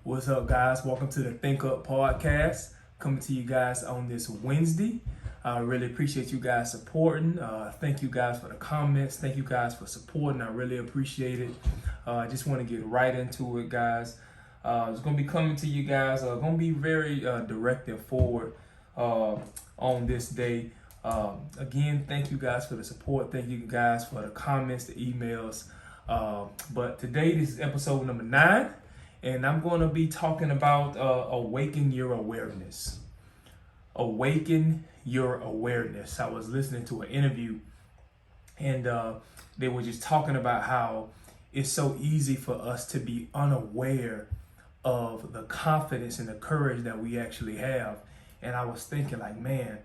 What's up, guys? Welcome to the Think Up podcast. Coming to you guys on this Wednesday. I really appreciate you guys supporting. Thank you guys for the comments. Thank you guys for supporting. I really appreciate it. I just want to get right into it, guys. It's going to be coming to you guys. Going to be very direct and forward on this day. Again, thank you guys for the support. Thank you guys for the comments, the emails. But today, this is episode number 9. And I'm going to be talking about awaken your awareness. Awaken your awareness. I was listening to an interview and they were just talking about how it's so easy for us to be unaware of the confidence and the courage that we actually have. And I was thinking like, man,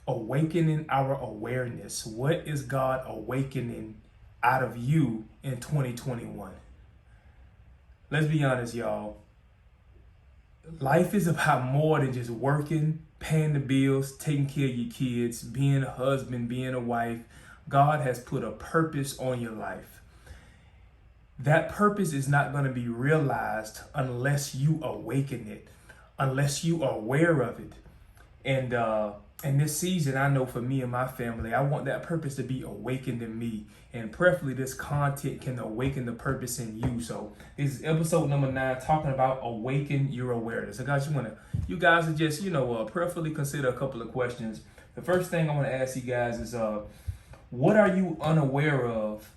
awakening our awareness. What is God awakening out of you in 2021? Let's be honest, y'all. Life is about more than just working, paying the bills, taking care of your kids, being a husband, being a wife. God has put a purpose on your life. That purpose is not going to be realized unless you awaken it, unless you are aware of it. And this season, I know for me and my family, I want that purpose to be awakened in me. And preferably this content can awaken the purpose in you. So this is episode number 9, talking about awaken your awareness. So guys, you guys are just, prayerfully consider a couple of questions. The first thing I want to ask you guys is, what are you unaware of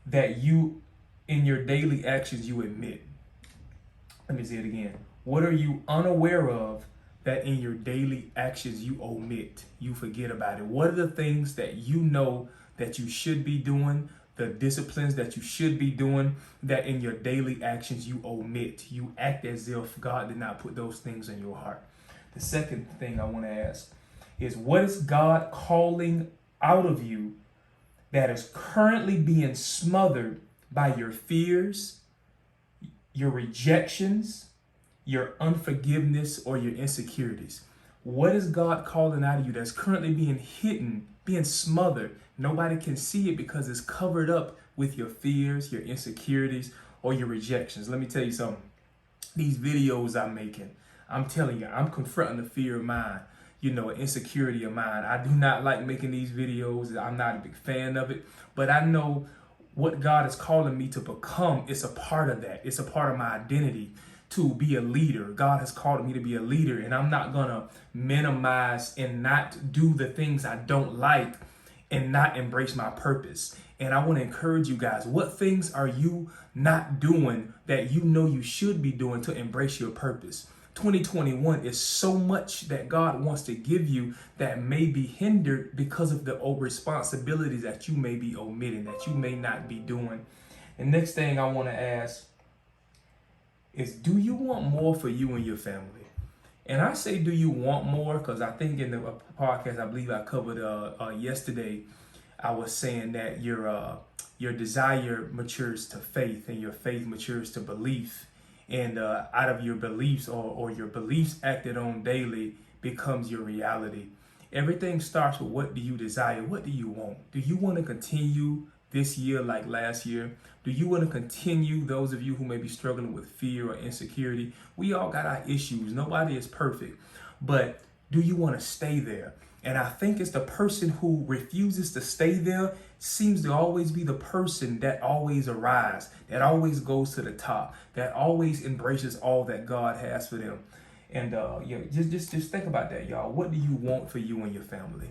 that you, in your daily actions, you admit? Let me say it again. What are you unaware of that in your daily actions you omit, you forget about it? What are the things that you know that you should be doing, the disciplines that you should be doing, that in your daily actions you omit? You act as if God did not put those things in your heart. The second thing I want to ask is, what is God calling out of you that is currently being smothered by your fears, your rejections, your unforgiveness, or your insecurities? What is God calling out of you that's currently being hidden, being smothered? Nobody can see it because it's covered up with your fears, your insecurities, or your rejections. Let me tell you something. These videos I'm making, I'm telling you, I'm confronting the fear of mine, an insecurity of mine. I do not like making these videos. I'm not a big fan of it, but I know what God is calling me to become. It's a part of that. It's a part of my identity to be a leader. God has called me to be a leader, and I'm not gonna minimize and not do the things I don't like and not embrace my purpose. And I want to encourage you guys, what things are you not doing that you know you should be doing to embrace your purpose? 2021 is so much that God wants to give you that may be hindered because of the responsibilities that you may be omitting, that you may not be doing. And next thing I want to ask is, do you want more for you and your family? And I say, do you want more? Because I think in the podcast, I believe I covered yesterday, I was saying that your desire matures to faith, and your faith matures to belief. And out of your beliefs or your beliefs acted on daily becomes your reality. Everything starts with, what do you desire? What do you want? Do you want to continue this year like last year? Do you want to continue, those of you who may be struggling with fear or insecurity? We all got our issues. Nobody is perfect. But do you want to stay there? And I think it's the person who refuses to stay there seems to always be the person that always arrives, that always goes to the top, that always embraces all that God has for them. And just think about that, y'all. What do you want for you and your family?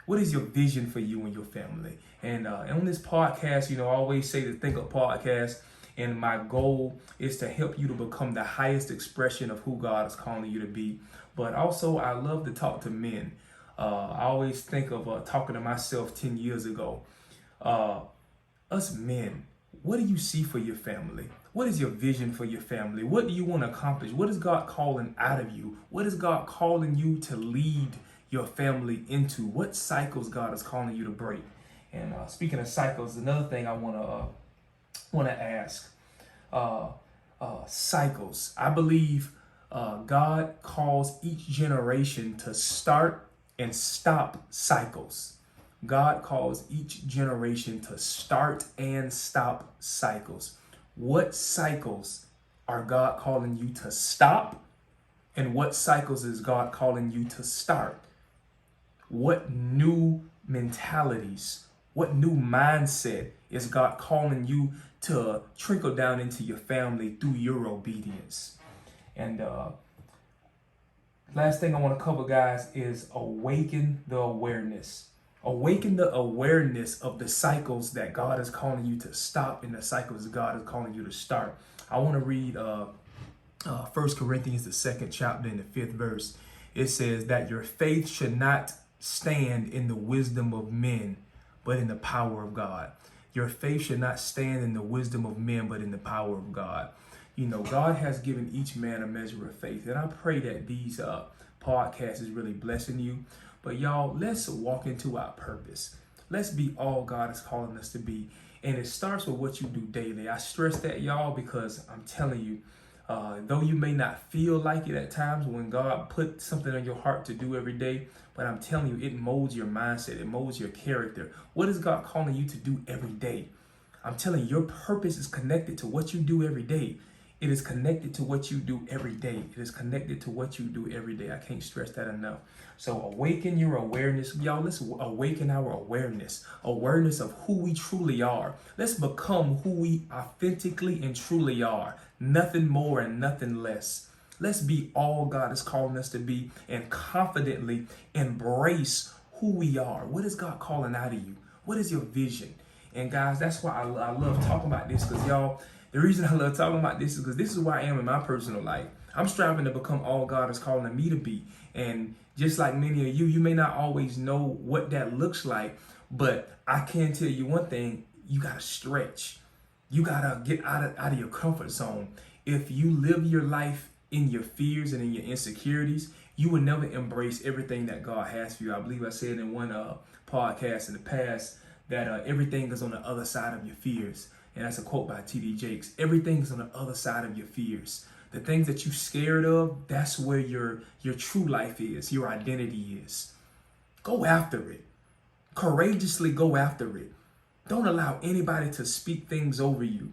What is your vision for you and your family? And on this podcast, I always say the Think Up podcast, and my goal is to help you to become the highest expression of who God is calling you to be. But also, I love to talk to men. I always think of talking to myself 10 years ago. Us men, what do you see for your family? What is your vision for your family? What do you want to accomplish? What is God calling out of you? What is God calling you to lead your family into? What cycles God is calling you to break? And speaking of cycles, another thing I want to ask, cycles. I believe God calls each generation to start and stop cycles. God calls each generation to start and stop cycles. What cycles are God calling you to stop? And what cycles is God calling you to start? What new mentalities, what new mindset is God calling you to trickle down into your family through your obedience? And last thing I want to cover, guys, is awaken the awareness. Awaken the awareness of the cycles that God is calling you to stop and the cycles God is calling you to start. I want to read 1 Corinthians, the 2nd chapter, in the 5th verse. It says that your faith should not stand in the wisdom of men, but in the power of God. Your faith should not stand in the wisdom of men, but in the power of God. You know, God has given each man a measure of faith. And I pray that these podcasts is really blessing you. But y'all, let's walk into our purpose. Let's be all God is calling us to be. And it starts with what you do daily. I stress that, y'all, because I'm telling you, though you may not feel like it at times when God put something on your heart to do every day, but I'm telling you, it molds your mindset. It molds your character. What is God calling you to do every day? I'm telling you, your purpose is connected to what you do every day. It is connected to what you do every day. It is connected to what you do every day. I can't stress that enough. So awaken your awareness. Y'all, let's awaken our awareness. Awareness of who we truly are. Let's become who we authentically and truly are. Nothing more and nothing less. Let's be all God is calling us to be and confidently embrace who we are. What is God calling out of you? What is your vision? And guys, that's why I love talking about this, because y'all, the reason I love talking about this is because this is where I am in my personal life. I'm striving to become all God is calling me to be. And just like many of you, you may not always know what that looks like, but I can tell you one thing: you gotta stretch. You gotta get out of your comfort zone. If you live your life in your fears and in your insecurities, you will never embrace everything that God has for you. I believe I said in one podcast in the past that everything is on the other side of your fears. And that's a quote by T.D. Jakes. Everything is on the other side of your fears. The things that you're scared of, that's where your true life is, your identity is. Go after it. Courageously go after it. Don't allow anybody to speak things over you.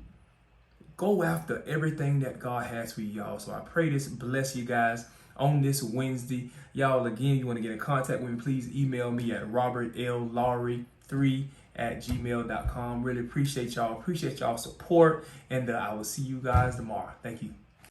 Go after everything that God has for you, y'all. So I pray this bless you guys on this Wednesday. Y'all, again, you want to get in contact with me, please email me at robertlaurie3@gmail.com. Really appreciate y'all. Appreciate y'all support. And I will see you guys tomorrow. Thank you.